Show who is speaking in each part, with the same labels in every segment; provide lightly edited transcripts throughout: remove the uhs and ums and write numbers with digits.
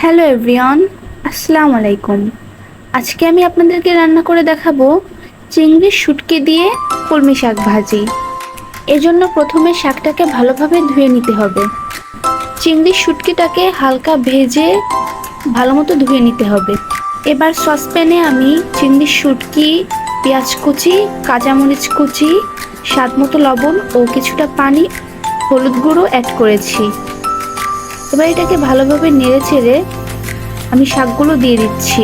Speaker 1: Hello everyone, আসসালামু আলাইকুম। আজকে আমি আপনাদেরকে রান্না করে দেখাবো চিংড়ির শুটকি দিয়ে কলমি শাক ভাজি। এজন্য প্রথমে শাকটাকে ভালোভাবে ধুয়ে নিতে হবে। চিংড়ির শুটকিটাকে হালকা ভেজে ভালো মতো ধুয়ে নিতে হবে। এবার সসপ্যানে আমি চিংড়ির শুটকি, পেঁয়াজ কুচি, কাঁচামরিচ কুচি, স্বাদ মতো লবণ ও কিছুটা পানি, হলুদ গুঁড়ো অ্যাড করেছি। এবার এটাকে ভালোভাবে নেড়ে চেড়ে আমি শাকগুলো দিয়ে দিচ্ছি।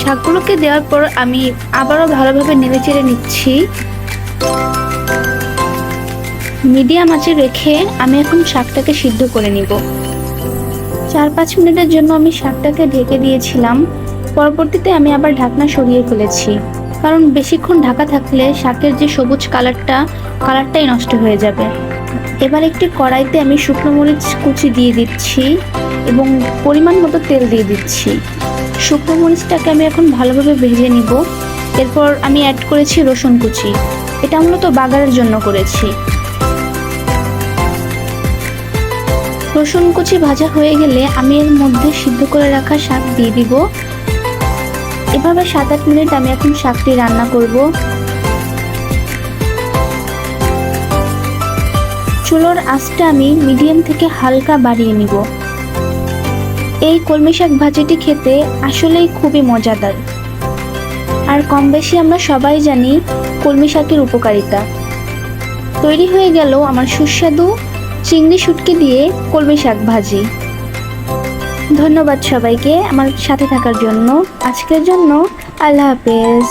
Speaker 1: শাকগুলোকে দেওয়ার পর আমি আবারও ভালোভাবে নেড়ে চেড়ে নিচ্ছি। মিডিয়াম আঁচে রেখে আমি এখন শাকটাকে সিদ্ধ করে নিব। 4-5 মিনিটের জন্য আমি শাকটাকে ঢেকে দিয়েছিলাম। পরবর্তীতে আমি আবার ঢাকনা সরিয়ে ফেলেছি, কারণ বেশিক্ষণ ঢাকা থাকলে শাকের যে সবুজ কালারটাই নষ্ট হয়ে যাবে। এবার একটি কড়াইতে আমি শুকনো মরিচ কুচি দিয়ে দিচ্ছি এবং পরিমাণ মতো তেল দিয়ে দিচ্ছি। শুকনো মরিচটাকে আমি এখন ভালোভাবে ভেজে নিব। এরপর আমি অ্যাড করেছি রসুন কুচি। এটা মূলত বাগারের জন্য করেছি। রসুন কুচি ভাজা হয়ে গেলে আমি এর মধ্যে সিদ্ধ করে রাখা শাক দিয়ে দিব। এভাবে 7-8 মিনিট আমি এখন শাকটি রান্না করব। চুলোর আঁচটা আমি মিডিয়াম থেকে হালকা বাড়িয়ে নিব। এই কলমি শাক ভাজিটি খেতে আসলেই খুবই মজাদার, আর কম বেশি আমরা সবাই জানি কলমি শাকের উপকারিতা। তৈরি হয়ে গেল আমার সুস্বাদু চিংড়ি শুটকি দিয়ে কলমি শাক ভাজি। ধন্যবাদ সবাইকে আমার সাথে থাকার জন্য। আজকের জন্য আল্লাহ হাফেজ।